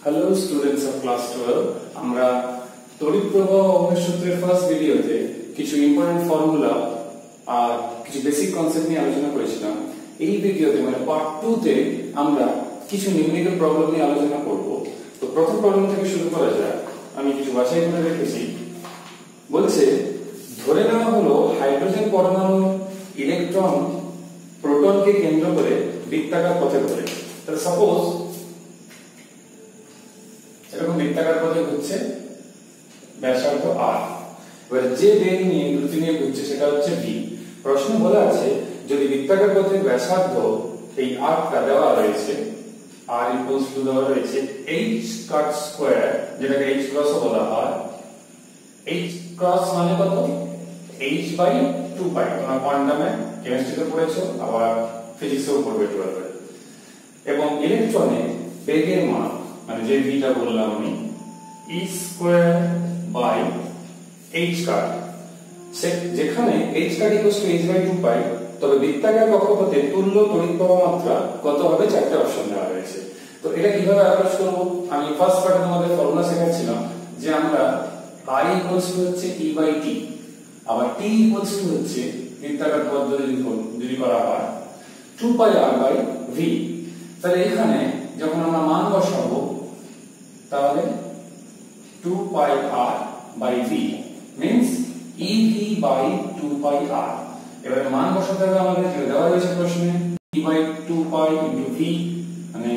Hello students of class 12 আমরা তড়িৎ প্রবাহ অভ্যাস সূত্রের ফার্স্ট ভিডিওতে কিছু ইম্পর্টেন্ট ফর্মুলা আর কিছু বেসিক কনসেপ্ট নিয়ে আলোচনা করেছিলাম। এই ভিডিওতে মানে পার্ট 2 তে আমরা কিছু নিউমেরিক্যাল প্রবলেম নিয়ে আলোচনা করব। তো প্রথম প্রবলেম থেকে শুরু করা যাক। আমি কিছু বাছাই করে রেখেছি। বলছে ধরে নেওয়া হলো হাইড্রোজেন পরমাণু ইলেকট্রন প্রোটনকে কেন্দ্র করে বৃত্তাকার পথে ঘোরে। তাহলে সাপোজ এরকম বৃত্তাকার পথে ঘুরছে, ব্যাসার্ধ r, এবার যে বেগ নিয়ে দ্রুতি নিয়ে ঘুরছে সেটা হচ্ছে v। প্রশ্ন বলা আছে যদি বৃত্তাকার পথে ব্যাসার্ধ এই আর্কটা দেওয়া রয়েছে, r ইকুয়ালস টু দেওয়া রয়েছে h কাট স্কয়ার, যেটাকে h ক্রস বলা হয়। h ক্রস মানে কত? h বাই 2 পাই। তোমরা কোয়ান্টামে কেমিস্ট্রিতে পড়েছো, আবার ফিজিক্সেও পড়বে 12 এ। এবং ইলেকট্রনের বেগের মান মানে যে ভিটা বললাম আমি, e square by h cut, যেখানে h cut equals to h by 2 pi, তবে বৃত্তাকার কক্ষপথে তুল্য তড়িৎ প্রবাহ মাত্রা কত হবে? চারটি অপশন দেওয়া রয়েছে। তো এটা কিভাবে অ্যাপ্রোচ করব? আমি ফার্স্ট পার্টে তোমাদের ফর্মুলা শেখাচ্ছিলাম যে আমরা i ইকুয়ালস টু হচ্ছে e বাই t, আবার t ইকুয়ালস টু হচ্ছে বৃত্তাকার পথ যদি করা হয় 2 পাই r বাই v। তাহলে এখানে যখন আমরা মান বসাবো তাহলে 2 pi r by v means ev by 2 pi r। এবারে মান বসাতে হবে আমাদের, যেটা দেওয়া রয়েছে প্রশ্নে, e by 2 pi into v মানে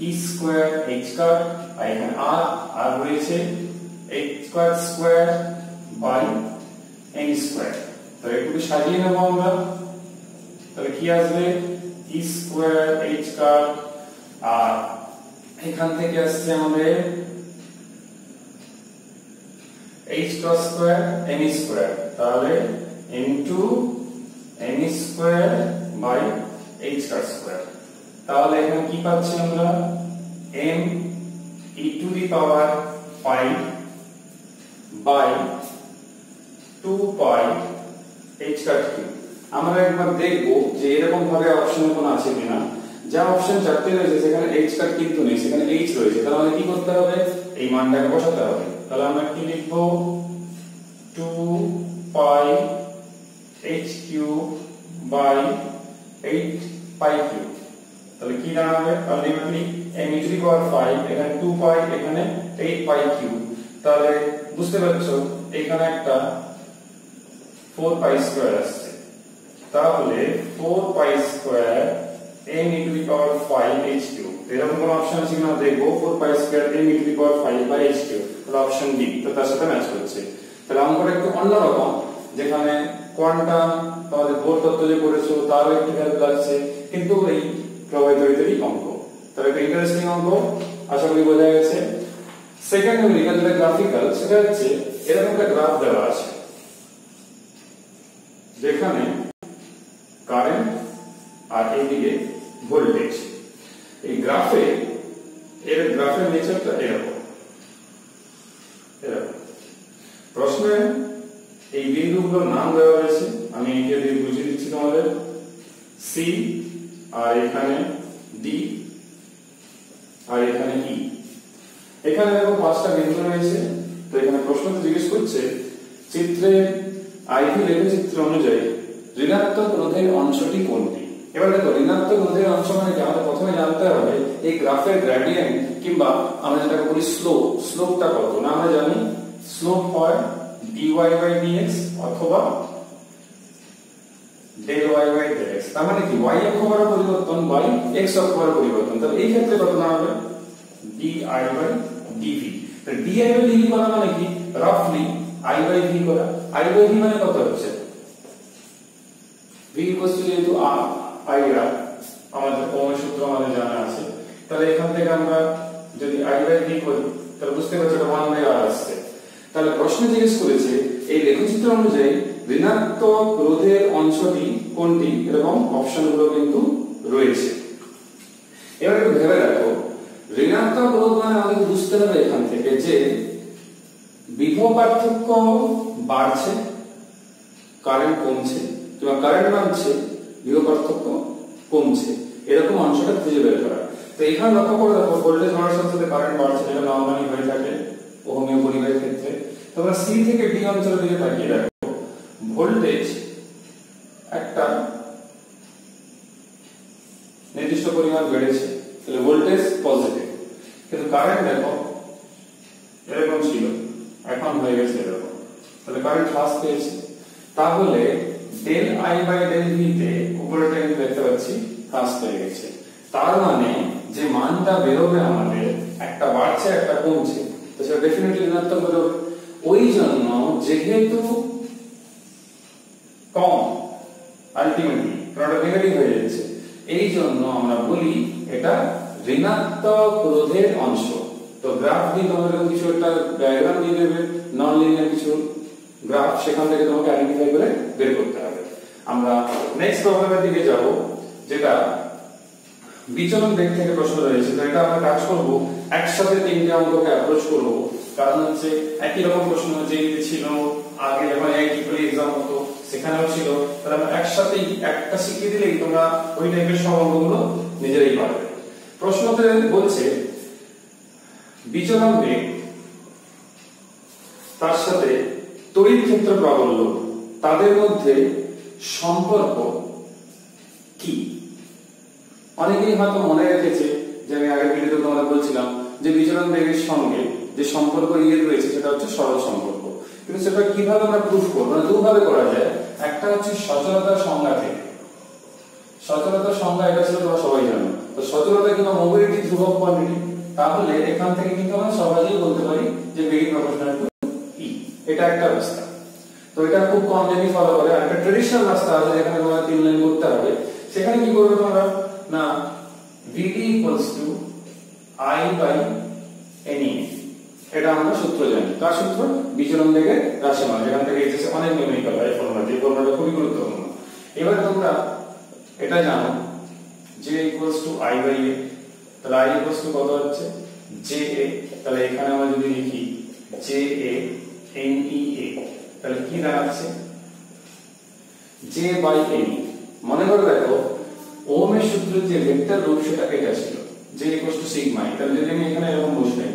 e স্কয়ার h কাট, আর এখানে r রয়েছে h square square by n square. তো একটু সাজিয়ে নেব আমরা। তাহলে কি আসবে? e স্কয়ার h কাট, আর এখান থেকে আসছে আমাদের h cross square n square, তাহলে into n square by h cut square. তাহলে এখানে কি পাচ্ছি আমরা? m e to the power 5 by 2 pi h cut cube. আমরা একবার দেখব যে এরকম ভাবে অপশনে কোন আছে কিনা। যা অপশন চারটি রয়েছে সেখানে h কাট কিন্তু নেই, সেখানে h রয়েছে। তাহলে আমাদের কি করতে হবে? এই মানটাকে বসাতে হবে। তাহলে আমরা কি লিখব? 2 pi h cube by 8 pi cube. তাহলে কি দাঁড়াবে? Ultimately m e to the power 5, এখানে 2 পাই, এখানে 8 পাই কিউব। তাহলে বুঝতে পারছো এখানে একটা 4 পাই স্কয়ার আসছে। তাহলে 4 pi square m e to the power 5 h cube. এরকম কোন অপশন আছে কিনা দেখবো। 4 pi square m e to the power 5 by h cube, তাহলে অপশন ডি। তো তার সাথে ম্যাচ করছে। তাহলে অঙ্কটা একটু অন্যরকম, যেখানে কোয়ান্টাম তোমাদের বোর তত্ত্ব যে পড়েছো তারও একটু হেল্প লাগছে, কিন্তু এই প্রবাহিতই অঙ্ক। তাহলে একটা ইন্টারেস্টিং অঙ্ক, আশা করি বোঝা গেছে। সেকেন্ড নিউমেরিক্যাল যেটা গ্রাফিক্যাল, সেটা হচ্ছে এরকম একটা গ্রাফ দেওয়া আছে যেখানে কারেন্ট আর এইদিকে ভোল্টেজ। এই গ্রাফের নেচারটা এরকম। প্রশ্নে এই বিন্দুগুলোর নাম দেওয়া হয়েছে, আমি এঁকে দিয়ে বুঝিয়ে দিচ্ছি তোমাদের। সি, আর এখানে ডি, আর এখানে ই। এখানে দেখো 5টা বিন্দু রয়েছে। তো এখানে প্রশ্নতে জিজ্ঞেস করছে চিত্রের আইভি লেখচিত্র অনুযায়ী ঋণাত্মক রোধের অংশটি কোনটি? এবার দেখো ঋণাত্মক রোধের অংশ মানে কি? আমাদের প্রথমে জানতে হবে এই গ্রাফের গ্রেডিয়েন্ট, কিংবা আমরা যেটাকে বলি স্লোপটা কত। না আমরা জানি স্লোপ হয় dy বাই dx অথবা del y by del x। তার মানে কি y অক্ষ বরাবর পরিবর্তন বাই x অক্ষ বরাবর পরিবর্তন। তাহলে এই ক্ষেত্রে কত দাঁড়াবে? di by dv। তাহলে di বাই dv করা মানে কি? রাফলি i বাই v করা। i বাই v মানে কত হচ্ছে? v ইকুয়ালস টু যেহেতু i r, আমাদের ওহমের সূত্র আমাদের জানা আছে। তাহলে এখান থেকে আমরা যদি i বাই v করি তাহলে বুঝতে পারছি এটা 1 বাই r আসছে। তাহলে প্রশ্ন জিজ্ঞেস করেছে এই লেখচিত্র অনুযায়ী ঋণাত্মক রোধের অংশটি কোনটি, এরকম অপশনগুলো কিন্তু রয়েছে। এবার একটু ভেবে দেখো, ঋণাত্মক রোধ মানে আমাদের বুঝতে হবে এখান থেকে যে বিভব পার্থক্য বাড়ছে, কারেন্ট কমছে, কিংবা কারেন্ট বাড়ছে, বিভব পার্থক্য কমছে, এরকম অংশটা খুঁজে বের করা। তো এখানে লক্ষ্য করে দেখো ভোল্টেজ বাড়ার সাথে সাথে কারেন্ট বাড়ছে, যেটা নরমালি হয়ে থাকে ওহমীয় পরিবাহের ক্ষেত্রে। তোমরা সি থেকে ডি অঞ্চলের দিকে তাকিয়ে দেখো, ভোল্টেজ একটা নির্দিষ্ট পরিমাণ বেড়েছে, তাহলে ভোল্টেজ পজিটিভ, কিন্তু কারেন্ট দেখো এরকম ছিল, এখন হয়ে গেছে এরকম, তাহলে কারেন্ট হ্রাস পেয়েছে। তাহলে del I by del V তে উপরেটা কিন্তু দেখতে পাচ্ছি হ্রাস পেয়ে গেছে। তার মানে যে মানটা বেরোবে আমাদের, একটা বাড়ছে একটা কমছে, তো সেটা ডেফিনেটলি ঋণাত্মক বেরোবে। ওই জন্য যেহেতু কম আলটিমেটলি কারণ এটা নেগেটিভ হয়ে যাচ্ছে, এই জন্য আমরা বলি এটা ঋণাত্মক রোধের অংশ। তো গ্রাফ দিয়ে তোমাদের কিছু একটা ডায়াগ্রাম দিয়ে দেবে, নন লিনিয়ার কিছু গ্রাফ, সেখান থেকে তোমাকে আইডেন্টিফাই করে বের করতে হবে। আমরা নেক্সট প্রবলেমের দিকে যাব, যেটা বিচলন বেগ থেকে প্রশ্ন রয়েছে। তো এটা আমরা কাজ করব একসাথে তিনটে অঙ্ককে অ্যাপ্রোচ করব, কারণ হচ্ছে একই রকম প্রশ্ন যেগুলি ছিল আগে যখন একই এক্সাম হতো সেখানেও ছিল, তাহলে আমরা একসাথেই একটা শিখিয়ে দিলেই তোমরা ওই টাইপের সব অঙ্কগুলো নিজেরাই পারবে। প্রশ্নতে বলছে বিচলন বেগ তার সাথে তড়িৎ ক্ষেত্র প্রাবল্য, তাদের মধ্যে সম্পর্ক কি? অনেকেই হয়তো মনে রেখেছে যে আমি আগের ভিডিওতে তোমাদের বলছিলাম যে বিচলন বেগের সঙ্গে যে সম্পর্ক রয়েছে সেটা হচ্ছে সরল সম্পর্ক, কিন্তু সেটা কিভাবে আমরা প্রুফ করবো? দুভাবে করা যায়। একটা হচ্ছে সচলতার সংজ্ঞা থেকে। সচলতার সংজ্ঞা এটা ছিল তোমরা সবাই জানো, তো সচলতা কিংবা মোবিলিটি ধ্রুবক কোয়ান্টিটি, তাহলে এখান থেকে কিন্তু আমরা সহজেই বলতে পারি যে বেগ প্রপোর্শনাল টু ই, এটা একটা রাস্তা। তো এটা খুব কম জানি ফলো করে। আর একটা ট্রেডিশনাল রাস্তা আছে যেখানে তোমরা 3 লাইন করতে হবে, সেখানে কি করবে তোমরা না VD equals to I by NE, এটা আমরা সূত্র জানি। কার সূত্র? বিচলন বেগের রাশিমালা, যেখান থেকে এসেছে অনেক নিউমেরিক্যাল হয় ফর্মুলা, যে ফর্মুলাটা খুবই গুরুত্বপূর্ণ। এবার তোমরা এটা জানো J equals to I by A, তাহলে I equals to কত হচ্ছে JA, তাহলে এখানে আমরা যদি লিখি JA NEA, তাহলে কি দাঁড়াচ্ছে J by NE। মনে করে দেখো ওহমের সূত্রের যে ভেক্টর রূপ সেটা এটা ছিল J equals to sigma E, তাহলে যদি আমি এখানে এরকম বসাই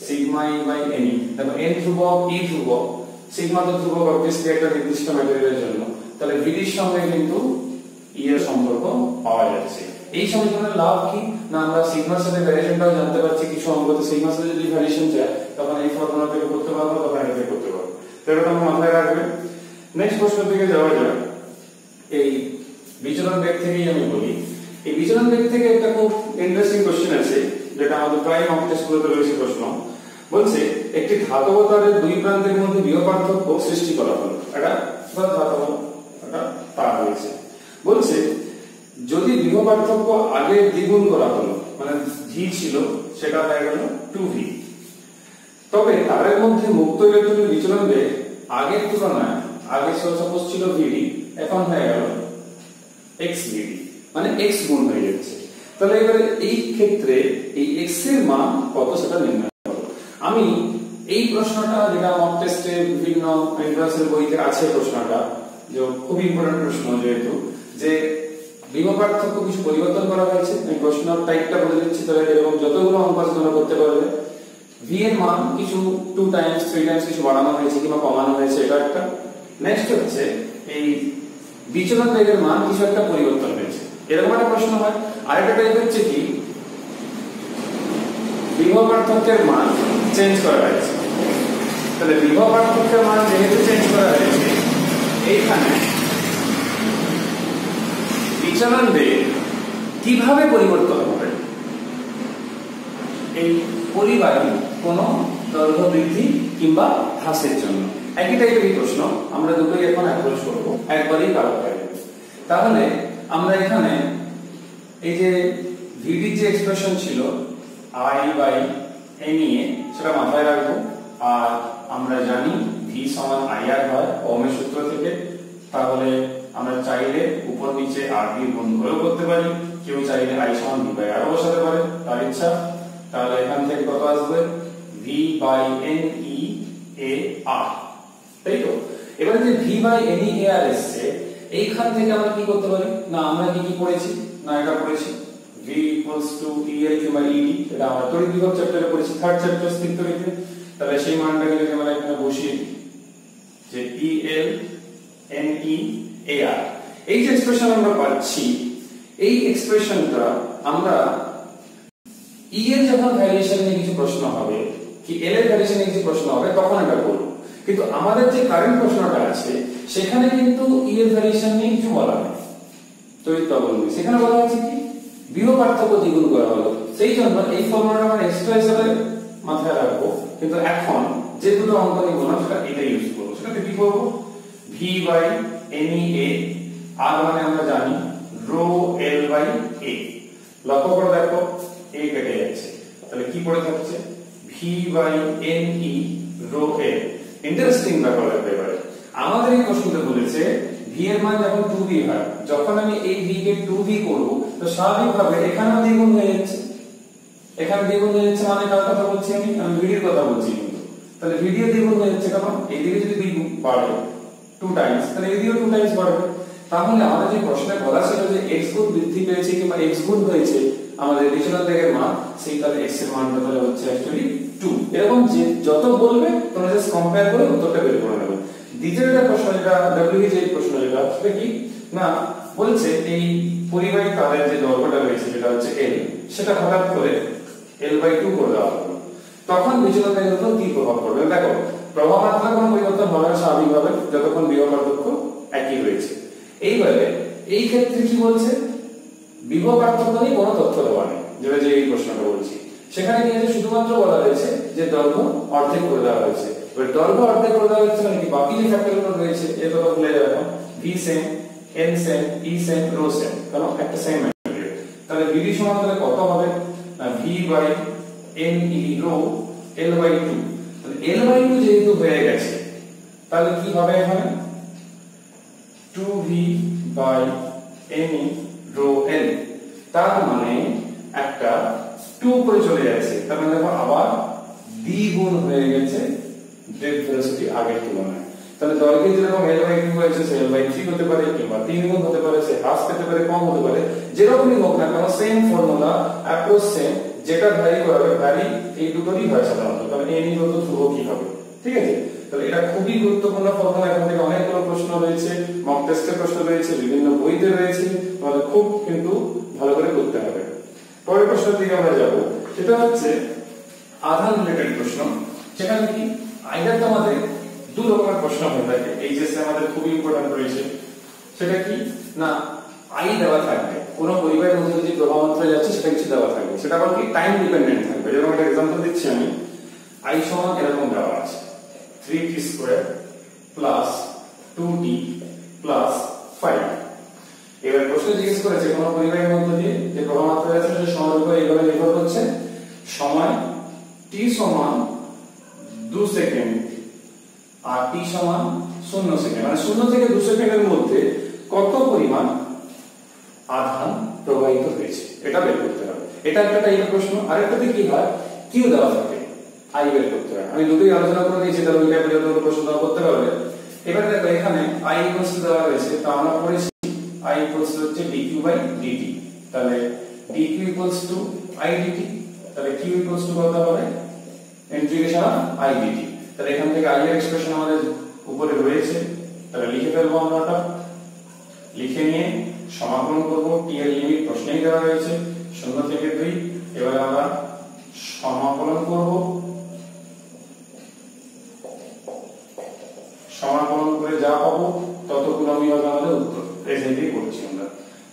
sigma E by NE, দেখো N ধ্রুবক E ধ্রুবক, সিগমা তো ধ্রুবক অবভিয়াসলি একটা নির্দিষ্ট ম্যাটেরিয়ালের জন্য, তাহলে VD এর সঙ্গে কিন্তু E এর সম্পর্ক পাওয়া যাচ্ছে। এই সমীকরণের লাভ কি না আমরা সিগমার সাথে ভ্যারিয়েশনটাও জানতে পারছি, কিছু অঙ্কতে সিগমার সাথে যদি ভ্যারিয়েশন চায় তখন এই ফর্মুলা থেকে করতে পারবো, তখন এটা থেকে করতে পারবো। তো এটা তোমরা মাথায় রাখবে। নেক্সট প্রশ্নের দিকে যাওয়া যাক। এই বিচলন বেগ থেকেই আমি বলি, এই বিচলন বেগ থেকে একটা খুব ইন্টারেস্টিং কোশ্চেন আছে, যেটা আমাদের প্রায় মক টেস্টগুলোতে রয়েছে প্রশ্ন। বলছে একটি ধাতব তারের দুই প্রান্তের মধ্যে বিভব পার্থক্য সৃষ্টি করা হলো, এটা ধাতব এটা তার রয়েছে। বলছে যদি বিভব পার্থক্য আগে দ্বিগুণ করা হলো, মানে v ছিল সেটা হয়ে গেল 2v, তবে তারের মধ্যে মুক্ত ইলেকট্রনের বিচলন বেগ আগের তুলনায়, আগে সাপোজ ছিল vd, এখন হয়ে গেল xvd, মানে x গুণ হয়ে যাচ্ছে। তাহলে এবারে এই ক্ষেত্রে এই x এর মান কত সেটা নির্ণয় করব। আমি এই প্রশ্নটা যেটা মক টেস্টে বিভিন্ন এন্ট্রান্সের বইতে আছে, প্রশ্নটা যে খুব ইম্পর্টেন্ট প্রশ্ন, যেহেতু যে বিভব পার্থক্য কিছু পরিবর্তন করা হয়েছে, আমি প্রশ্ন টাইপটা বলে দিচ্ছি, তাহলে এরকম যতগুলো অঙ্ক আছে তোমরা করতে পারবে। v এর মান কিছু 2 টাইমস 3 টাইমস কিছু বাড়ানো হয়েছে কিংবা কমানো হয়েছে, এটা একটা। নেক্সট হচ্ছে এই বিচলন বেগের মান কিছু একটা পরিবর্তন হয়েছে, এরকম একটা প্রশ্ন হয়। আরেকটা টাইপ হচ্ছে কি বিভব পার্থক্যের মান চেঞ্জ করা হয়েছে। তাহলে বিভব পার্থক্যের মান যেহেতু চেঞ্জ করা হয়েছে, এইখানে বিচলন বেগ কিভাবে পরিবর্তন হবে, এই পরিবাহী কোন দৈর্ঘ্য বৃদ্ধি কিংবা হ্রাসের জন্য। একই টাইপের প্রশ্ন আমরা দুটোই এখন অ্যাপ্রোচ করব, একবারই কারো হয়ে যাবে। তাহলে আমরা এখানে এই যে ভিডি যে এক্সপ্রেশন ছিল I বাই NEA সেটা মাথায় রাখবো। আর আমরা জানি V সমান IR হয় ওহমের সূত্র থেকে, তাহলে আমরা চাইলে উপর নিচে R দিয়ে গুণ করেও করতে পারি, কেউ চাইলে I সমান V বাই R বসাতে পারে, তার ইচ্ছা। তাহলে এখান থেকে কত আসবে V বাই NEAR, তাই তো? এবারে যে V বাই NEAR এসছে, এইখান থেকে আমরা কি করতে পারি না আমরা কি কি পড়েছি না এটা পড়েছি V v equals to el কিংবা ed, এটা আমরা তড়িৎ বিভব চ্যাপ্টারে পড়েছি, থার্ড চ্যাপ্টার স্থির তড়িতে। তাহলে সেই মানটাকে যদি আমরা এখানে বসিয়ে দিই যে el ne ar, এই যে এক্সপ্রেশন আমরা পাচ্ছি, এই এক্সপ্রেশনটা আমরা e এর যখন ভ্যারিয়েশন নিয়ে কিছু প্রশ্ন হবে কি l এর ভ্যারিয়েশন নিয়ে কিছু প্রশ্ন হবে তখন এটা করব। কিন্তু আমাদের যে কারেন্ট প্রশ্নটা আছে সেখানে কিন্তু e এর ভ্যারিয়েশন নিয়ে কিছু বলা নেই, তড়িৎ তরঙ্গ সেখানে বলা আছে কি বিভব পার্থক্য দ্বিগুণ করা হলো। সেই জন্য এই ফর্মুলাটা আমরা এক্সট্রা হিসেবে মাথায় রাখবো, কিন্তু এখন যে দুটো অঙ্ক নিব না সেটা এটা ইউজ করব। সেটাতে কি করব, v বাই NEA, আর মানে আমরা জানি rho l বাই a। লক্ষ্য করে দেখো a কেটে যাচ্ছে, তাহলে কি পড়ে থাকছে v by NE rho l। Interesting ব্যাপার লাগবে এবারে, আমাদের এই প্রশ্নতে বলেছে v এর মান যখন 2v হয়, যখন আমি এই v কে 2v করব তো স্বাভাবিকভাবে এখানেও দ্বিগুণ হয়ে যাচ্ছে, এখানে দ্বিগুণ হয়ে যাচ্ছে মানে কার কথা বলছি আমি v এর কথা বলছি। কিন্তু তাহলে v এর দ্বিগুণ হয়ে যাচ্ছে, কারণ এইদিকে যদি দ্বিগুণ বাড়ে 2 টাইমস, তাহলে এইদিকেও 2 টাইমস বাড়বে। তাহলে আমাদের যে প্রশ্নে বলা ছিল যে x গুণ বৃদ্ধি পেয়েছে কিংবা x গুণ হয়েছে আমাদের বিচলন বেগের মান, সেই তাহলে x এর মানটা তাহলে হচ্ছে অ্যাকচুয়ালি 2। এরকম যে যত বলবে তোমরা জাস্ট কম্পেয়ার করে উত্তরটা বের করে নেবে। দ্বিতীয় একটা প্রশ্ন যেটা ডব্লিউএইচ এর প্রশ্ন, যেটা সেটা কি না বলছে এই পরিবাহী তারের যে দৈর্ঘ্যটা রয়েছে যেটা হচ্ছে l, সেটা হঠাৎ করে l/2 করে দেওয়া হলো, তখন বিচলন বেগের উপর কি প্রভাব পড়বে? দেখো প্রভাব মাত্রা কোনো পরিবর্তন হবে না স্বাভাবিকভাবে যতক্ষণ বিভব পার্থক্য একই রয়েছে। এইভাবে এই ক্ষেত্রে কি বলছে, বিভব পার্থক্য নিয়ে কোনো তথ্য দেওয়া নেই, যেটা যে এই প্রশ্নটা বলছি সেখানে কি আছে, শুধুমাত্র বলা হয়েছে যে দৈর্ঘ্য অর্ধেক করে দেওয়া হয়েছে। এবার দৈর্ঘ্য অর্ধেক করে দেওয়া হচ্ছে মানে কি বাকি যে ফ্যাক্টরগুলো রয়েছে এ তো ভুলে যাবে না, v same, n same, e same, rho same, কারণ একটা সেম ম্যাটেরিয়াল। তাহলে v সমান তাহলে কত হবে না v by ne rho l/2। তাহলে l/2 যেহেতু হয়ে গেছে তাহলে কি হবে এখানে 2v by ne rho l, তার মানে একটা 2 করে চলে যাচ্ছে, তার মানে দেখো আবার দ্বিগুণ হয়ে গেছে ডেড ভেলোসিটি আগের তুলনায়। তাহলে দৈর্ঘ্য যেরকম l/2 হয়েছে সে l/3 হতে পারে কিংবা 3 গুণ হতে পারে, সে হ্রাস পেতে পারে, কম হতে পারে, যেরকমই হোক না কেন সেম ফর্মুলা অ্যাপ্রোচ সেম, যেটা ভ্যারি করাবে ভ্যারি এই দুটোরই হয় সাধারণত। তাহলে n এর কত ধ্রুবক কি হবে, ঠিক আছে? তাহলে এটা খুবই গুরুত্বপূর্ণ ফর্মুলা, এখান থেকে অনেকগুলো প্রশ্ন রয়েছে, মক টেস্টের প্রশ্ন রয়েছে, বিভিন্ন বইতে রয়েছে, তোমাদের খুব কিন্তু ভালো করে করতে হবে। পরের প্রশ্নের দিকে আমরা যাব, সেটা হচ্ছে আধান রিলেটেড প্রশ্ন। সেখানে কি আইদার তোমাদের দু রকমের প্রশ্ন হয়ে থাকে, এইচএসএ আমাদের খুব ইম্পর্টেন্ট রয়েছে। সেটা কি না আই দেওয়া থাকবে, কোন পরিবারের মধ্যে যে প্রভাব মাত্রা যাচ্ছে সেটা কিছু দেওয়া থাকবে, সেটা আবার কি টাইম ডিপেন্ডেন্ট থাকবে। যেরকম একটা एग्जांपल দিচ্ছি আমি, আই সমান এরকম দেওয়া আছে 3t² প্লাস 2t প্লাস 5। এবার প্রশ্ন জিজ্ঞেস করেছে কোন পরিবারের মধ্যে দিয়ে যে প্রভাব মাত্রা যাচ্ছে সেটা সময়ের উপর এইভাবে নির্ভর করছে, সময় t সমান 2 সেকেন্ড আর t সমান 0 সেকেন্ড, মানে 0 থেকে 2 সেকেন্ডের মধ্যে কত পরিমাণ আধান প্রবাহিত হয়েছে এটা বের করতে হবে। এটা একটা টাইপের প্রশ্ন। আরেকটাতে কি হয়, কিউ দেওয়া থাকে, আই বের করতে হয়। আমি দুটোই আলোচনা করে দিয়েছি, তাহলে ওই টাইপের যত প্রশ্ন দেওয়া করতে পারবে। এবারে দেখো এখানে আই ইকুয়ালস টু দেওয়া হয়েছে, তো আমরা পড়েছি আই ইকুয়ালস টু হচ্ছে dq বাই dt। তাহলে dq equals to i dt, তাহলে q ইকুয়ালস টু কত হবে ইন্টিগ্রেশন অফ i dt। তাহলে এখান থেকে i এর এক্সপ্রেশন আমাদের উপরে রয়েছে, তাহলে লিখে ফেলবো আমরা এটা, লিখে নিয়ে সমাকলন করব। t এর লিমিট প্রশ্নেই দেওয়া হয়েছে 0 থেকে 2। এবার আমরা সমাকলন করব, সমাকলন করে যা পাবো ততগুলোই হবে আমাদের উত্তর। এই যে করছি আমরা,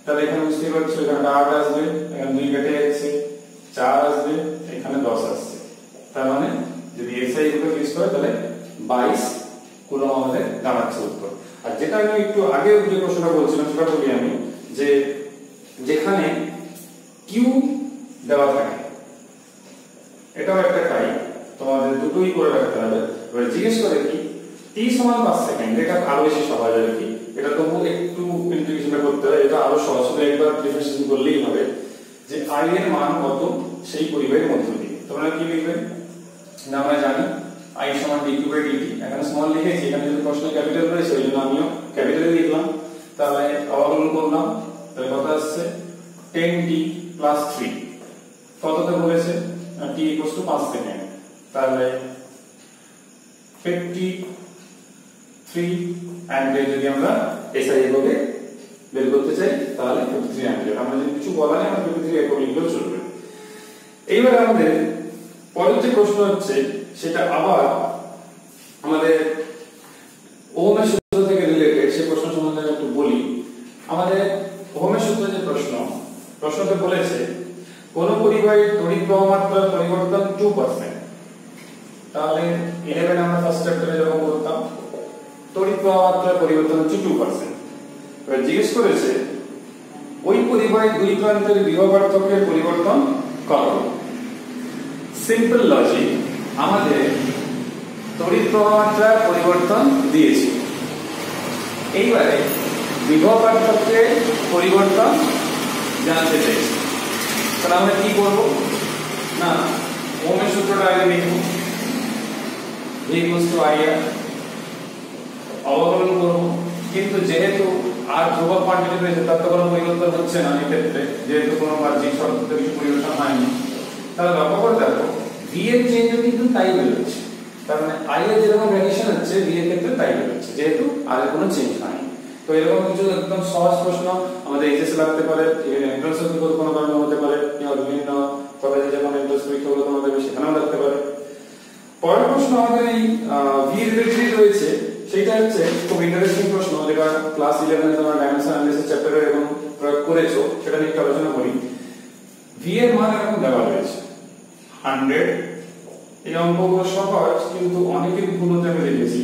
তাহলে এখানে বুঝতে পারছো এখানে 8 আসবে, এখানে 2 কেটে যাচ্ছে, 4 আসবে, এখানে 10 আসছে। তার মানে যদি এসআই গুলো ফিক্স করে তাহলে 22 কুলম আমাদের দাঁড়াচ্ছে উত্তর। আর যেটা আমি একটু আগে যে প্রশ্নটা বলছিলাম সেটা বলি আমি, যে যেখানে কিউ দেওয়া থাকে এটাও একটা টাইপ, তোমাদের দুটোই করে রাখতে হবে। এবার জিজ্ঞেস করে কি t সমান 5 সেকেন্ড, এটা আরো বেশি সহজ হবে কি, এটা তবু একটু ইন্টিগ্রেশন করতে হয়, এটা আরো সহজ হবে, একবার ডিফারেন্সিয়েশন করলেই হবে যে i এর মান কত সেই পরিবারের মধ্য দিয়ে। তোমরা কি লিখবে না, আমরা জানি i সমান dq বাই dt, এখানে স্মল লিখেছি, এখানে যদি প্রশ্ন ক্যাপিটাল রয়েছে ওই জন্য আমিও ক্যাপিটালে লিখলাম। তাহলে অবকলন করলাম, তাহলে কত আসছে 10t প্লাস 3 কততে বলেছে t = 5 সেকেন্ড, তাহলে 53 অ্যাম্পিয়ার যদি আমরা এসআই এককে বের করতে চাই তাহলে 53 অ্যাম্পিয়ার। আমরা যদি কিছু বলা নেই আমরা 53 একক লিখলেও চলবে। এইবার আমাদের পরের যে প্রশ্ন হচ্ছে সেটা আবার আমাদের ওহমের সূত্র থেকে রিলেটেড, সেই প্রশ্ন সম্বন্ধে আমি একটু বলি। আমাদের ওহমের সূত্রে যে প্রশ্নতে বলেছে কোন পরিবাহীর তড়িৎ প্রবাহ মাত্রার পরিবর্তন 2%, তাহলে 11 আমরা ফার্স্ট চ্যাপ্টারে যখন করতাম তড়িৎ প্রবাহ মাত্রার পরিবর্তন হচ্ছে 2%। এবার জিজ্ঞেস করেছে ওই পরিবাহীর দুই প্রান্তের বিভব পার্থক্যের পরিবর্তন কত। সিম্পল লজিক, আমাদের তড়িৎ প্রবাহ মাত্রার পরিবর্তন দিয়েছে, এইবারে বিভব পার্থক্যের পরিবর্তন জানতে চাইছি। তাহলে আমরা কি করব না, ওহমের সূত্রটা আগে লিখব, V = IR অবকলন করব। কিন্তু যেহেতু আর ধ্রুবক কোয়ান্টিটি রয়েছে তার তো কোনো পরিবর্তন হচ্ছে না এই ক্ষেত্রে, যেহেতু কোনো বাহ্যিক শর্তে কিছু পরিবর্তন হয়নি, তাহলে লক্ষ্য করে দেখো V এর চেঞ্জও কিন্তু তাই বেরোচ্ছে, তার মানে I এর যেরকম ভ্যারিয়েশন হচ্ছে V এর ক্ষেত্রে তাই বেরোচ্ছে, যেহেতু আর এর কোনো চেঞ্জ হয়নি। তো এরকম কিছু একদম সহজ প্রশ্ন আমাদের এইচএসে লাগতে পারে, এন্ট্রান্সে কোনো কারণে হতে পারে, কিংবা বিভিন্ন কলেজে যখন এন্ট্রান্স পরীক্ষাগুলো তোমাদের হবে সেখানেও লাগতে পারে। পরের প্রশ্ন আমাদের এই V রিলেটেড রয়েছে, সেটা হচ্ছে খুব ইন্টারেস্টিং প্রশ্ন, যেটা ক্লাস 11 এ তোমরা ডাইমেনশন অ্যানালিসিস চ্যাপ্টারে এরকম প্রয়োগ করেছো, সেটা নিয়ে একটু আলোচনা করি। V এর মান এরকম দেওয়া রয়েছে 100, এই অঙ্কগুলো সহজ কিন্তু অনেকের ভুল হতে আমি দেখেছি,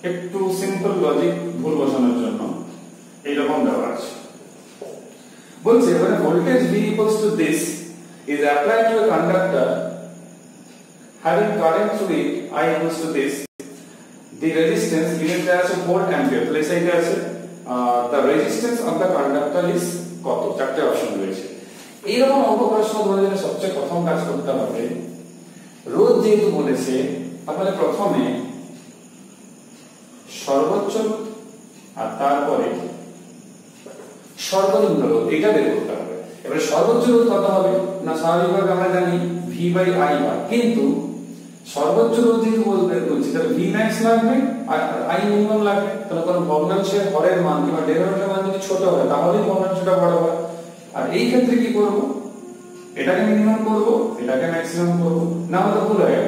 একটু সিম্পল লজিক ভুল বসানোর জন্য এইরকম দেওয়া আছে। বলছে when a voltage V = this is applied to a conductor having current through it I = this, the resistance given there as a volt ampere, তাহলে সেইটা আছে the resistance of the conductor is কত, চারটি অপশন রয়েছে। এইরকম অঙ্ক প্রশ্ন তোমাদের সবচেয়ে প্রথম কাজ করতে হবে, রোধ যেহেতু বলেছে তাহলে প্রথমে সর্বোচ্চ রোধ আর তারপরে সর্বনিম্ন রোধ এটা বের করতে হবে। এবারে সর্বোচ্চ রোধ কত হবে না, স্বাভাবিকভাবে আমরা জানি V/I হয়, কিন্তু সর্বোচ্চ রোধ যেহেতু বলছি তাহলে Vmax লাগবে আর I মিনিমাম লাগবে। তাহলে কোন ভগ্নাংশের হরের মান কিংবা ডেরিভেটিভের মান যদি ছোট হয় তাহলেই ভগ্নাংশটা বড় হয়। আর এই ক্ষেত্রে কি করব, এটাকে মিনিমাম করব, এটাকে ম্যাক্সিমাম করব, না হলে ভুল হয়ে গেল।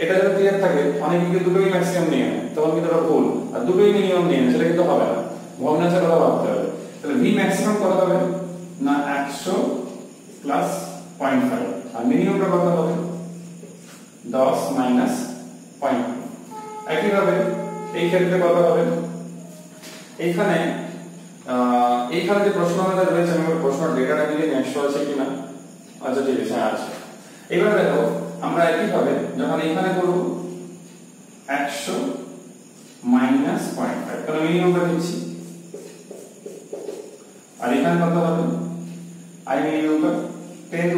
এটা যদি ক্লিয়ার থাকে, অনেকে কিন্তু দুটোই ম্যাক্সিমাম নিয়ে নেয়, তখন কিন্তু এটা ভুল, আর দুটোই মিনিমাম নিয়ে নেয়, সেটা কিন্তু হবে না, ভগ্নাংশের কথা ভাবতে হবে। তাহলে V ম্যাক্সিমাম কত হবে না 100 + 0.5, আর মিনিমামটা কত হবে 10 - 0.2। একইভাবে এই ক্ষেত্রে কত হবে, এইখানে যে প্রশ্ন আমাদের রয়েছে, আমি প্রশ্ন ডেটাটা দিয়ে 100 আছে কিনা, আচ্ছা ঠিক আছে আছে। এবার দেখো আমরা একইভাবে যখন এখানে করব 100 - 0.5, তাহলে মিনিমামটা দিচ্ছি, আর এখানে কত হবে I মিনিমামটা 10 -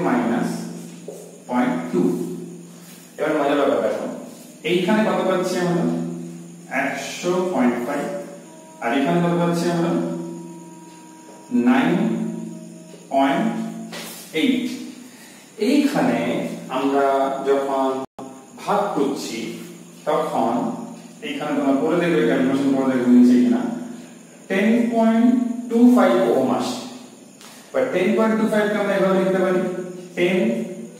0.2। এবার মজার ব্যাপার দেখো, এইখানে কত পাচ্ছি আমরা 100.5, আর এখানে কত পাচ্ছি আমরা 9.8। এইখানে আমরা যখন ভাগ করছি তখন এইখানে তোমরা করে দেখবে, ক্যালকুলেশন করে দেখবে নিচে কিনা 10.25 ওহম আসে। বা 10.25 কে আমরা এভাবে লিখতে পারি 10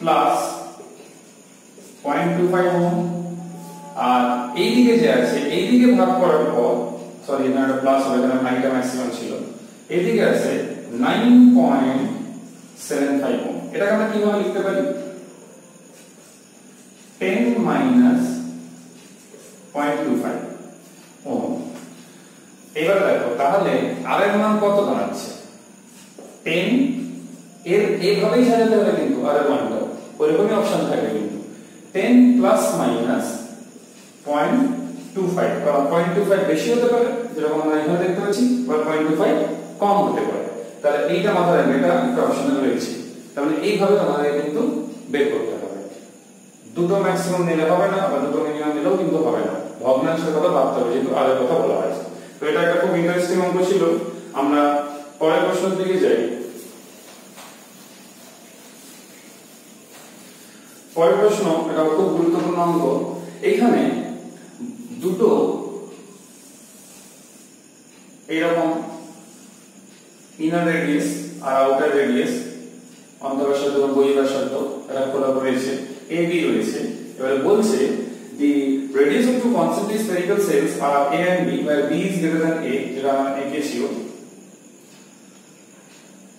+ 0.25 ওহম, আর এই দিকে যে আছে এই দিকে ভাগ করার পর, সরি এখানে একটা প্লাস হবে কারণ হাইটা ম্যাক্সিমাম ছিল, এই দিকে আছে 9.75 ওহম। এটাকে আমরা কিভাবে লিখতে পারি 10 - 0.25 ওহম। এবার দেখো তাহলে আর এর মান কত দাঁড়াচ্ছে 10, এর এইভাবেই সাজাতে হবে, কিন্তু আর এর মানটা ওইরকমই অপশন থাকবে, কিন্তু 10 ± 0.25, কারণ 0.25 বেশি হতে পারে যেরকম আমরা এখানে দেখতে পাচ্ছি, বা 0.25 কম হতে পারে। তাহলে এইটা মাথায় রাখবে, এটা একটা অপশনাল রয়েছে। তাহলে এইভাবে আমাদের কিন্তু বের করতে হবে, দুটো ম্যাক্সিমাম নিলে হবে না, বা দুটো মিনিমাম নিলেও কিন্তু হবে না, ভগ্নাংশের কথা ভাবতে হবে, যেহেতু আর এর কথা বলা হয়েছে। তো এটা একটা খুব ইন্টারেস্টিং অঙ্ক ছিল। আমরা পরের প্রশ্নের দিকে যাই। পরের প্রশ্ন, এটা খুব গুরুত্বপূর্ণ অঙ্ক। এখানে দুটো এইরকম ইনার রেডিয়াস আর আউটার রেডিয়াস, অন্তঃব্যাসার্ধ এবং বহিঃব্যাসার্ধ, এটা খোলা রয়েছে, AB রয়েছে। এবারে বলছে the radius of two concentric spherical cells are A and B where B is greater than A, যেটা আমরা এঁকেছিও।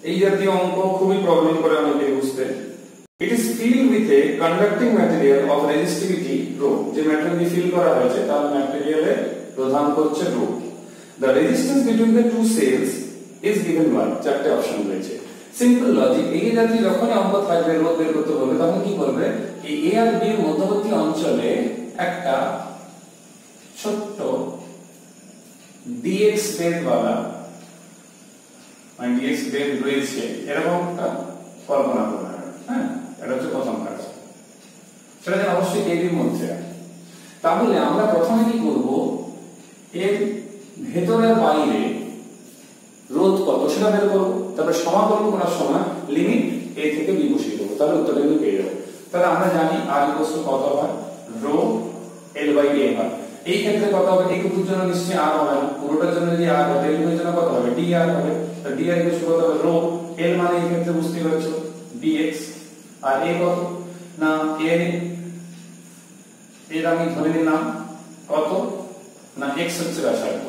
এই জাতীয় অঙ্ক খুবই প্রবলেম করে আমাকে বুঝতে। It is filled with a conducting material of resistivity rho, যে ম্যাটেরিয়াল দিয়ে ফিল করা হয়েছে তার ম্যাটেরিয়ালে প্রদান করছে rho. The resistance between the two cells is given by, চারটে অপশন রয়েছে। সিম্পল লজিক, এই জাতীয় যখনই অঙ্ক থাকবে রো বের করতে বলবে তখন কি করবে, এই A আর B এর মধ্যবর্তী অঞ্চলে একটা ছোট্ট dx বেধওয়ালা, মানে dx বেধ রয়েছে এরকম একটা কল্পনা করবে। হ্যাঁ, এটা হচ্ছে প্রথম কাজ, সেটা যেন অবশ্যই AB এর মধ্যে। তাহলে আমরা প্রথমে কি করব, এর ভেতরের বাইরে রোধ কত সেটা বের করব, তারপর সমাকলন করার সময় লিমিট A থেকে B বসিয়ে দেবো, তাহলে উত্তরটা কিন্তু পেয়ে যাবো। তাহলে আমরা জানি R = কত হয়, রো L/A হয়। এই ক্ষেত্রে কত হবে, এই টুকুর জন্য নিশ্চয়ই R হবে না, পুরোটার জন্য যদি R হয় তাহলে এর জন্য কত হবে, dr হবে। তাহলে dr = কত হবে, রো L মানে এই ক্ষেত্রে বুঝতে পারছো dx, আর A কত না, এর আমি ধরে নিলাম কত না x হচ্ছে ব্যাসার্ধ।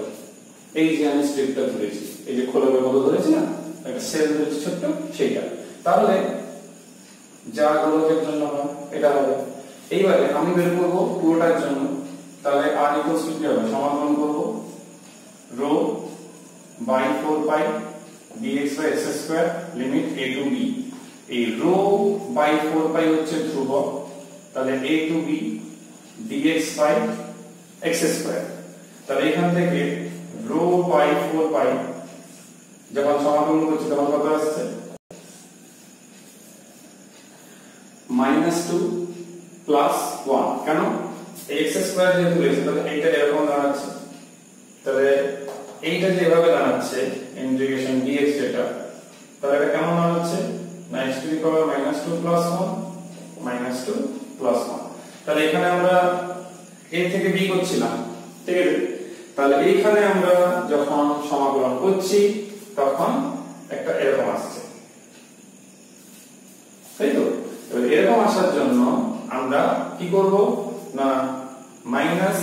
এই যে আমি স্ট্রিপটা ধরেছি, এই যে খোলা মতো ধরেছি না, একটা সেল ধরেছি ছোট্ট, সেইটা। তাহলে যা গোলকের জন্য হয় এটা হবে। এইবারে আমি বের করব পুরোটার জন্য, তাহলে r = কি হবে, সমাকলন করব rho by 4 pi dx/x² limit a to b। এই রো বাই 4 পাই হচ্ছে ধ্রুবক, তাহলে a টু b dx/x²। তাহলে এখান থেকে রো বাই 4 পাই যখন সমাকলন করছি তখন কত আসছে, -2 + 1। কেন, x² যেহেতু রয়েছে তাহলে এইটা এরকম দাঁড়াচ্ছে, তাহলে এইটা যে এভাবে দাঁড়াচ্ছে ইন্টিগ্রেশন dx যেটা, তাহলে এটা কেমন দাঁড়াচ্ছে, -2 + 1 তাহলে এখানে আমরা a থেকে b করছিলাম, ঠিক আছে। তাহলে এইখানে আমরা যখন সমাকলন করছি তখন একটা এরকম আসছে, তাই তো। এবার এরকম আসার জন্য আমরা কি করব না, মাইনাস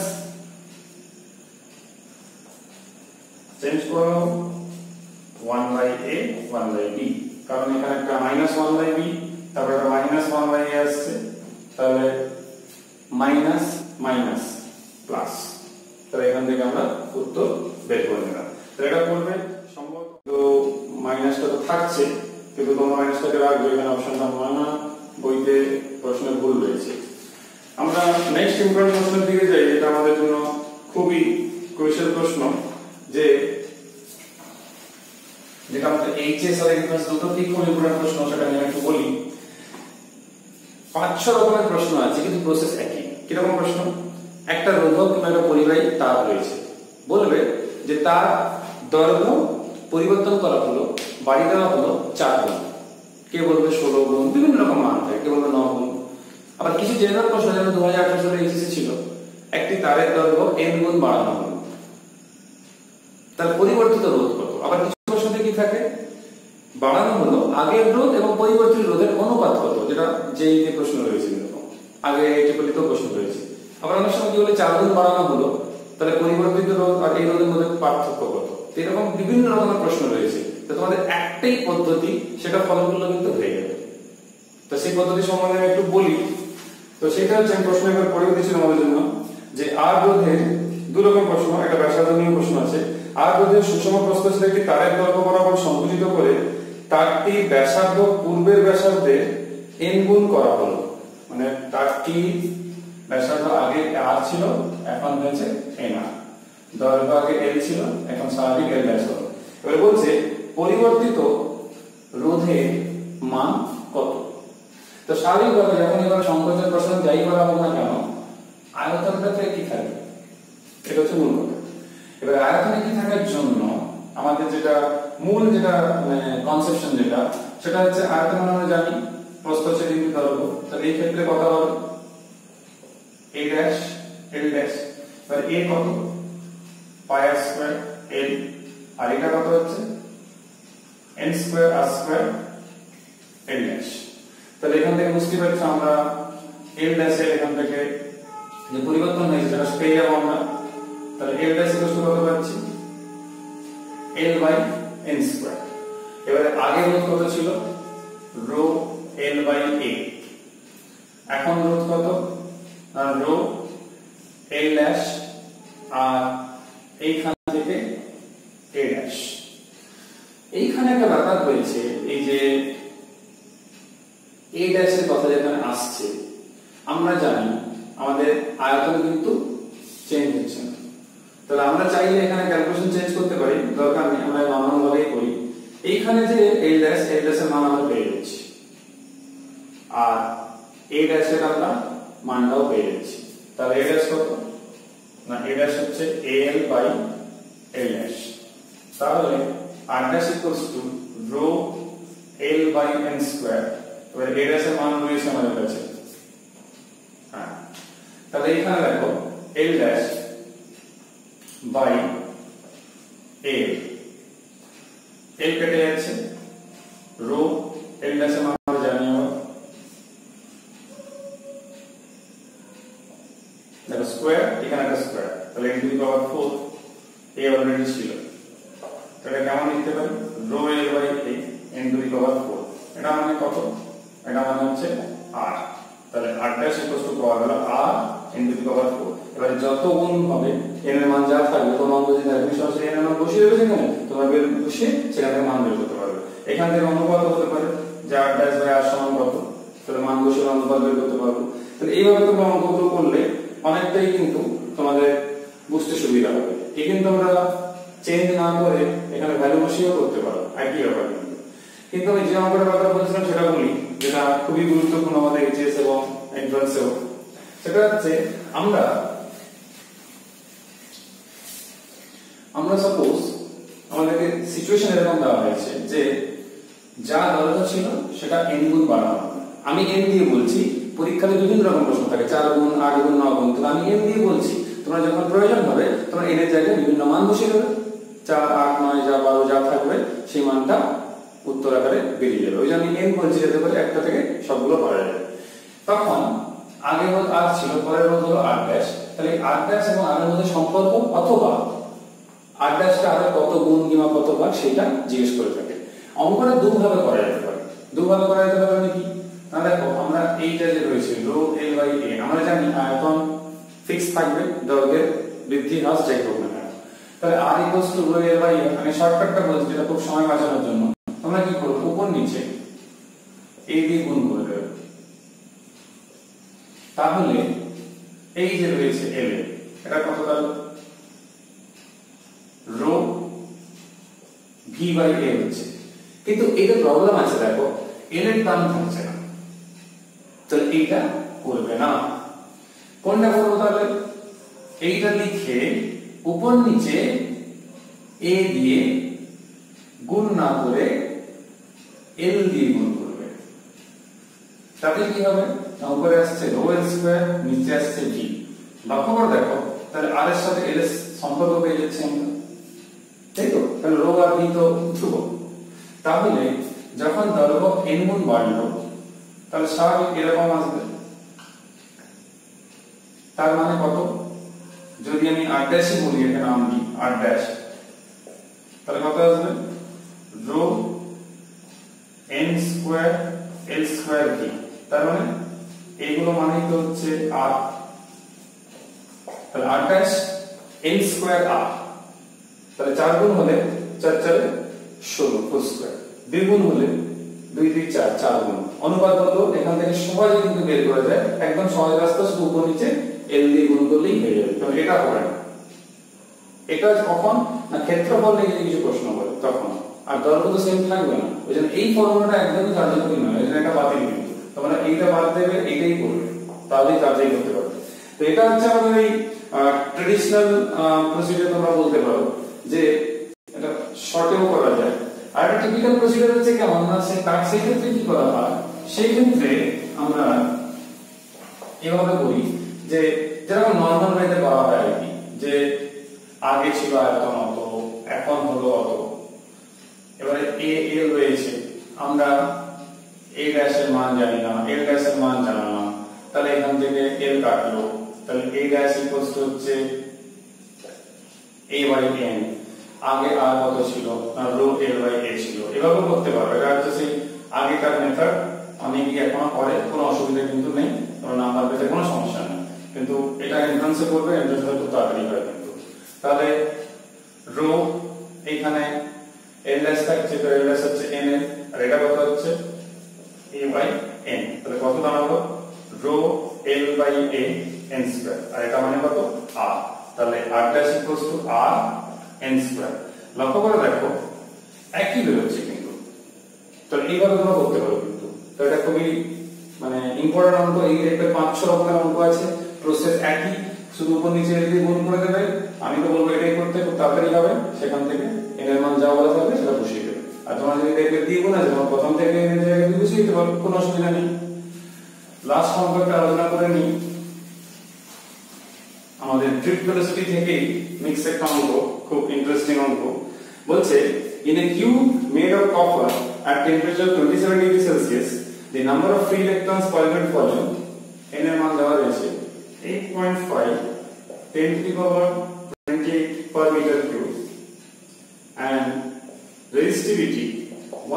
চেঞ্জ করব 1/a 1/b, কারণ এখানে একটা -1/b তারপর একটা -1/a আসছে, তাহলে মাইনাস মাইনাস প্লাস। তাহলে এখান থেকে আমরা উত্তর বের করে নিলাম। তাহলে এটা করবে সম্ভবত, তো মাইনাসটা তো থাকছে কিন্তু তোমরা মাইনাসটাকে রাখবে, এখানে অপশনটা হয় না, বইতে প্রশ্নে ভুল রয়েছে। আমরা নেক্সট ইম্পর্টেন্ট প্রশ্নের দিকে যাই, যেটা আমাদের জন্য খুবই ক্রুশিয়াল প্রশ্ন, যেটা আমাদের এইচএস আর এন্ট্রান্স দুটোতেই খুব ইম্পর্টেন্ট প্রশ্ন, সেটা নিয়ে একটু বলি। 5-6 রকমের প্রশ্ন আছে কিন্তু প্রসেস একই। কিরকম প্রশ্ন, একটা রোধক কিংবা একটা পরিবাহী তার রয়েছে, বলবে যে তার দৈর্ঘ্য পরিবর্তন করা হলো, বাড়িয়ে দেওয়া হলো 4 গুণ, কে বলবে 16 গুণ, বিভিন্ন রকম মান থাকে, কে বলবে 9 গুণ। আবার কিছু জেনারেল প্রশ্ন, যেমন 2018 সালে এইচএসসি ছিল, একটি তারের দৈর্ঘ্য n গুণ বাড়ানো হলো, তার পরিবর্তিত রোধ কত। আবার কিছু প্রশ্নে কি থাকে, বাড়ানো হলো আগের রোধ এবং পরিবর্তিত রোধের অনুপাত কত, যেটা যেই প্রশ্ন রয়েছে, এরকম আগে টিপলিতেও প্রশ্ন রয়েছে। আবার অনেক সময় কি বলে 4 গুণ বাড়ানো হলো, তাহলে পরিবর্তিত রোধ আর এই রোধের মধ্যে পার্থক্য কত। এরকম বিভিন্ন রকমের প্রশ্ন রয়েছে। তো তোমাদের একটাই পদ্ধতি, সেটা ফলো করলে কিন্তু হয়ে যাবে। তো সেই পদ্ধতি সম্বন্ধে আমি একটু বলি। তো সেটা হচ্ছে, আমি প্রশ্ন একবার পড়ে দিয়েছিলাম আমাদের জন্য, যে আর রোধের দু রকম প্রশ্ন, একটা ব্যাসার্ধ নিয়ে প্রশ্ন আছে। আর রোধের সুষম প্রস্থচ্ছেদ একটি তারের দৈর্ঘ্য বরাবর সংকুচিত করে তারটি ব্যাসার্ধ পূর্বের ব্যাসার্ধের n গুণ করা হলো, মানে তারটি ব্যাসার্ধ আগে r ছিল, এখন হয়েছে nr, দৈর্ঘ্য আগে l ছিল, এখন স্বাভাবিক l ব্যাস হলো। এবারে বলছে পরিবর্তিত রোধের মান কত। তো স্বাভাবিকভাবে যখন এবার সংকোচন প্রশ্ন যাই করা হোক না কেন, আয়তনটা তো একই থাকবে, এটা হচ্ছে মূল কথা। এবার আয়তন একই থাকার জন্য আমাদের যেটা মূল যেটা কনসেপশন যেটা, সেটা হচ্ছে আয়তন আমরা জানি প্রস্থ হচ্ছে বিন্দু দৈর্ঘ্য, তাহলে এই ক্ষেত্রে কত হবে a ড্যাশ l ড্যাশ, তাহলে a কত পাই r স্কয়ার l, আর এটা কত হচ্ছে n square r square l dash. তাহলে এখান থেকে বুঝতে পারছি আমরা l ড্যাশ এর এখান থেকে যে পরিবর্তন হয়েছে সেটা পেয়ে যাবো আমরা। তাহলে l ড্যাশ কত পাচ্ছি l বাই n স্কয়ার। এবারে আগে রোধ কত ছিল রো l বাই a, এখন রোধ কত রো l ড্যাশ, আর এইখান থেকে a ড্যাশ। এইখানে একটা ব্যাপার হয়েছে, এই যে a ড্যাশের কথা যেখানে আসছে আমরা জানি আমাদের আয়তন কিন্তু চেঞ্জ হচ্ছে না, তাহলে আমরা চাইলে এখানে ক্যালকুলেশন চেঞ্জ করতে পারি, দরকার নেই আমরা নরমাল ভাবেই করি। এইখানে যে l ড্যাশের মান আমরা পেয়ে যাচ্ছি, আর a ড্যাশের আমরা মানটাও পেয়ে যাচ্ছি। তাহলে a ড্যাশ কত না a ড্যাশ হচ্ছে al বাই l ড্যাশ, তাহলে r dash equals to rho l by n square. এবার a ড্যাশের মান রয়েছে আমাদের কাছে, হ্যাঁ, তাহলে এখানে দেখো l dash by l, l কেটে যাচ্ছে, রো l ড্যাশের মান আমরা জানি আবার, দেখো স্কয়ার এখানে একটা স্কয়ার, তাহলে n to the power 4, a already ছিল, তাহলে কেমন লিখতে পারি rho l by a n to the power 4, এটা মানে কত, এটা মানে হচ্ছে r, তাহলে r ড্যাশ ইকুয়াল টু পাওয়া গেল r n to the power 4। এবারে যত গুণ হবে n এর মান যা থাকবে তোমার বুঝে থাকবে সরাসরি n এর মান বসিয়ে দেবে সেখানে, তোমার বের বসিয়ে সেখান থেকে মান বের করতে পারবে। এখান থেকে অনুপাত হতে পারে যে r ড্যাশ বাই r সমান কত, তাহলে মান বসিয়ে অনুপাত বের করতে পারবে। তাহলে এইভাবে তোমরা অঙ্কগুলো করলে অনেকটাই কিন্তু তোমাদের বুঝতে সুবিধা হবে। এই কিন্তু আমরা চেঞ্জ না করে এখানে ভ্যালু বসিয়েও করতে পারো একই ব্যাপার। কিন্তু আমি যে অঙ্কটার কথা বলছিলাম সেটা বলি, যেটা খুবই গুরুত্বপূর্ণ আমাদের এইচএস এবং এন্ট্রান্সেও, সেটা হচ্ছে আমরা সাপোজ আমাদেরকে সিচুয়েশন এরকম দেওয়া হয়েছে যে যা দরজা ছিল সেটা n গুণ বাড়ানো হবে। আমি n দিয়ে বলছি, পরীক্ষাতে বিভিন্ন রকম প্রশ্ন থাকে 4 গুণ 8 গুণ 9 গুণ, তো আমি n দিয়ে বলছি, তোমরা যখন প্রয়োজন হবে তোমরা n এর জায়গায় বিভিন্ন মান বসিয়ে দেবে, 4 8 9 যা 12 যা থাকবে সেই মানটা উত্তর আকারে বেরিয়ে যাবে। ওই জন্য আমি n বলছি যেতে পারে একটা থেকে সবগুলো করা যাবে। তখন আগে রোধ r ছিল, পরের রোধ হলো r ড্যাশ, তাহলে r ড্যাশ এবং r এর মধ্যে সম্পর্ক অথবা r ড্যাশটা আর কত গুণ কিংবা কতবার সেটা জিজ্ঞেস করে থাকে। অঙ্কটা দুভাবে করা যেতে পারে, দুভাবে করা যেতে পারে মানে কি না, দেখো আমরা এইটা যে রয়েছে রো l বাই a, আমরা জানি আয়তন ফিক্স থাকবে, দৈর্ঘ্যের বৃদ্ধি হ্রাস যাই হোক না কেন, তাহলে r equals to rho l by a, মানে শর্টকাটটা বলছি যেটা খুব সময় বাঁচানোর জন্য তোমরা কি করবে উপর নিচে a দিয়ে গুণ করে দেবে, তাহলে এই যে রয়েছে l, এটা কত দাঁড়ালো রো v বাই a হচ্ছে। কিন্তু এটা প্রবলেম আছে, দেখো l এর দাম থাকছে না, তাহলে এইটা করবে না। কোনটা করবো তাহলে, এইটা লিখে উপর নিচে a দিয়ে গুণ না করে l দিয়ে গুণ করবে, তাতে কি হবে উপরে আসছে রো l স্কয়ার, নিচে আসছে v। লক্ষ্য করে দেখো তাহলে r এর সাথে l এর সম্পর্ক পেয়ে যাচ্ছে আমরা, তাই তো, তাহলে রো আর v তো ধ্রুবক, তাহলে যখন দৈর্ঘ্য n গুণ বাড়লো তাহলে স্বাভাবিক এরকম আসবে। তার মানে কত, যদি আমি r ড্যাশ বলি এখানে আমি r ড্যাশ, তাহলে কত আসবে rho n square l square v, তার মানে এইগুলো মানেই তো হচ্ছে r, তাহলে r dash n square r, তাহলে 4 গুণ হলে 4 4 16 ফুল স্কয়ার, 2 গুণ হলে 2 2 4 4 গুণ, অনুপাত কত এখান থেকে সহজে কিন্তু বের করা যায়, একদম সহজ রাস্তা, শুধু উপর নিচে l দিয়ে গুণ করলেই হয়ে যাবে। তাহলে এটা হবে না, এটা কখন না ক্ষেত্রফল নিয়ে যদি কিছু প্রশ্ন বলে তখন, আর দৈর্ঘ্য তো সেম থাকবে না, ওইজন্য এই ফর্মুলাটা একদমই কার্যকরী নয়, এজন্য এটা বাতিল কিন্তু তোমরা এইটা বাদ দেবে, এইটাই করবে, তাহলেই কাজই করতে পারবে। তো এটা হচ্ছে আমাদের এই ট্র্যাডিশনাল প্রসিডিউর তোমরা বলতে পারো, যে শর্টেও করা যায়। আর একটা টিপিক্যাল প্রসিডিউর হচ্ছে কেমন না, সেই ক্ষেত্রে কি করা হয় সেই ক্ষেত্রে আমরা এভাবে করি যে যেরকম নর্মাল ওয়েতে করা হয় আর কি, যে আগে ছিল আয়তন অত, এখন হলো অত, এবারে এ এল রয়েছে, আমরা এ ড্যাশের মান জানি না, এল ড্যাশের মান জানা না, তাহলে এখান থেকে এল কাটলো, তাহলে এ ড্যাশ ইকুয়ালস টু হচ্ছে a বাই n, আগে আর কত ছিল না রো l বাই a ছিল। এভাবে করতে পারো, এটা হচ্ছে সেই আগেকার মেথড, অনেকেই এখনো করে, কোনো অসুবিধা কিন্তু নেই, কারণ নাম্বার পেতে কোনো সমস্যা নেই, কিন্তু এটা এন্ট্রান্সে করবে, এন্ট্রান্সে খুব তাড়াতাড়ি হয় কিন্তু। তাহলে রো এইখানে l ড্যাশ থাকছে, তো l ড্যাশ হচ্ছে n এর, আর এটা কত হচ্ছে a বাই n, তাহলে কত দাঁড়ালো rho l by a n square, আর এটা মানে কত r, তাহলে r dash equals to r n square. লক্ষ্য করে দেখো একই বেরোচ্ছে কিন্তু, তাহলে এইভাবে তোমরা করতে পারো কিন্তু। তো এটা খুবই মানে ইম্পর্টেন্ট অঙ্ক, এই একটা 5-6 রকমের অঙ্ক আছে, প্রসেস একই, শুধু উপর নিচে দিয়ে গুণ করে দেবে। আমি তো বলবো এটাই করতে, খুব তাড়াতাড়ি হবে, সেখান থেকে n এর মান যা বলা থাকবে সেটা বসিয়ে দেবে। আর তোমরা যদি দেখবে দিয়ে গুণ আছে, তোমরা প্রথম থেকে n এর জায়গায় দিয়ে বসিয়ে দিতে পারো, কোনো অসুবিধা নেই। লাস্ট অঙ্কটা আলোচনা করে নিই, আমাদের ড্রিফট ভেলোসিটি থেকেই মিক্স একটা অঙ্ক, খুব ইন্টারেস্টিং অঙ্ক। বলছে in a cube made of copper at temperature 27 degree Celsius the number of free electrons per unit volume n এর মান দেওয়া রয়েছে 8.5 10 to the power 28 per meter cube and resistivity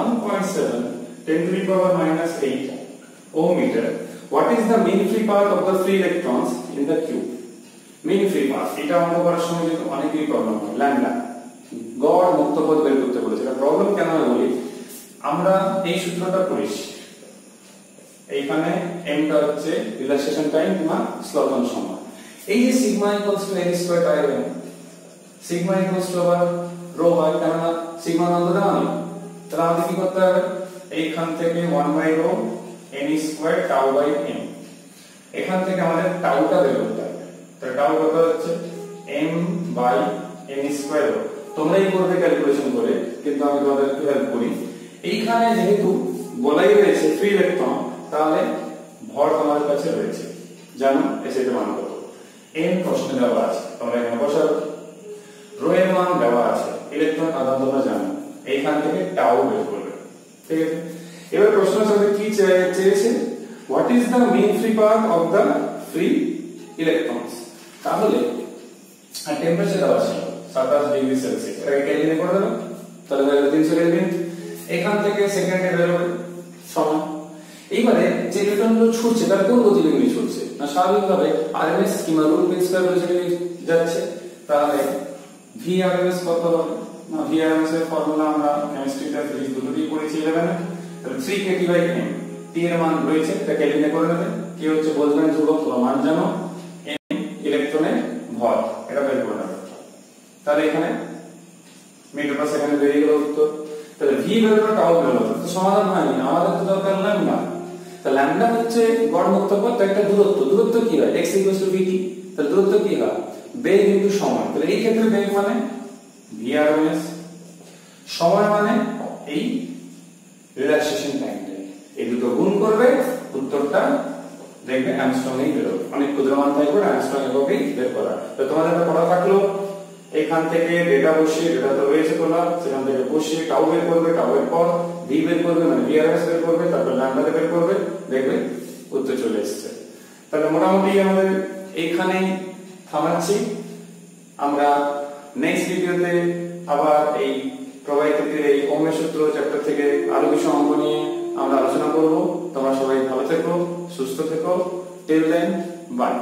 1.7 10 to the power minus 8 ohm meter. What is the mean free path of the free electrons in the cube? Mean free path, এটা অঙ্ক করার সময় কিন্তু অনেকই প্রবলেম হয়, lambda গড় মুক্ত পথ বের করতে বলেছে। এটা প্রবলেম কেন হয় বলি, আমরা এই সূত্রটা করিস, এইখানে m টা হচ্ছে রিল্যাক্সেশন টাইম বা স্লটন সময়, এই যে sigma equals to n square time m, sigma equals to আবার রো হয়, কেন না সিগমা মান তো দেওয়া নেই, তাহলে আমাদের কি করতে হবে, এইখান থেকে 1 by rho n square tau by m, এখান থেকে আমাদের টাউটা বের করতে হবে। তাহলে টাউ কত হচ্ছে m বাই n স্কয়ার। তোমরাই করবে ক্যালকুলেশন করে, কিন্তু আমি তোমাদের একটু হেল্প করি। এইখানে যেহেতু বলাই রয়েছে ফ্রি ইলেকট্রন, তাহলে ভর তোমাদের কাছে রয়েছে, জানো এসেতে মান কত n প্রশ্নে দেওয়া আছে, তোমরা এখানে বসাও, রো এর মান দেওয়া আছে, ইলেকট্রন আধান তোমরা জানো, এইখান থেকে টাউ বের করবে, ঠিক আছে। এবার প্রশ্নের সাথে কি চেয়েছে, what is the main free path of the free electrons, তাহলে আর টেম্পারেচার দেওয়া ছিল 27 ডিগ্রি সেলসিয়াস, এটাকে কেলভিনে করে দেব, তাহলে হয়ে গেল 300 কেলভিন, এখান থেকে সেকেন্ডে বের হবে সময়। এইবারে যে ইলেকট্রনগুলো ছুটছে তার কোন গতিবেগে ছুটছে না, স্বাভাবিকভাবে আরএমএস কিংবা রুট মিন স্কয়ার ভেলোসিটি যাচ্ছে, তাহলে ভি আরএমএস কত হবে না, ভি আরএমএস এর ফর্মুলা আমরা কেমিস্ট্রিতে ফিজিক্স দুটোই পড়েছি 11 এ, তাহলে 3 kT বাই m, t এর মান রয়েছে, এটা কেলভিনে করে নেবে, কি হচ্ছে বোলজম্যান ধ্রুবক, তোমরা মান জানো, m ইলেকট্রনের ভর, এটা বের করে নেবে। তাহলে এখানে মিটার পার সেকেন্ডে বেরিয়ে গেল উত্তর। তাহলে ভি বেরোলো, টাউ বেরোলো, তো সমাধান হয়নি, আমাদের তো দরকার ল্যামডা। তাহলে ল্যামডা হচ্ছে গড় মুক্ত পথ, একটা দূরত্ব, দূরত্ব কি হয় x vt, তাহলে দূরত্ব কি হয় বেগ ইনটু সময়, তাহলে এই ক্ষেত্রে বেগ মানে ভি আরএমএস, সময় মানে এই রিল্যাক্সেশন টাইমটা, এই দুটো গুণ করবে, উত্তরটা দেখবে অ্যামস্ট্রং এই বেরোবে, অনেক ক্ষুদ্র মান থাকবে, অ্যামস্ট্রং এককেই বের করা। তো তোমাদের একটা পড়া থাকলো, এখান থেকে ডেটা বসিয়ে, ডেটা তো রয়েছে তোলা, সেখান থেকে বসিয়ে টাউ বের করবে, টাউ এর পর ভি বের করবে মানে ভি আরএমএস বের করবে, তারপর ল্যামডা বের করবে, দেখবে উত্তর চলে এসেছে। তাহলে মোটামুটি আমাদের এইখানেই থামাচ্ছি, আমরা নেক্সট ভিডিওতে আবার এই প্রবাহিতের এই ওহমের সূত্র চ্যাপ্টার থেকে আরো কিছু অঙ্ক নিয়ে আমরা আলোচনা করব। তোমরা সবাই ভালো থেকো, সুস্থ থেকো, টিল দেন বাই।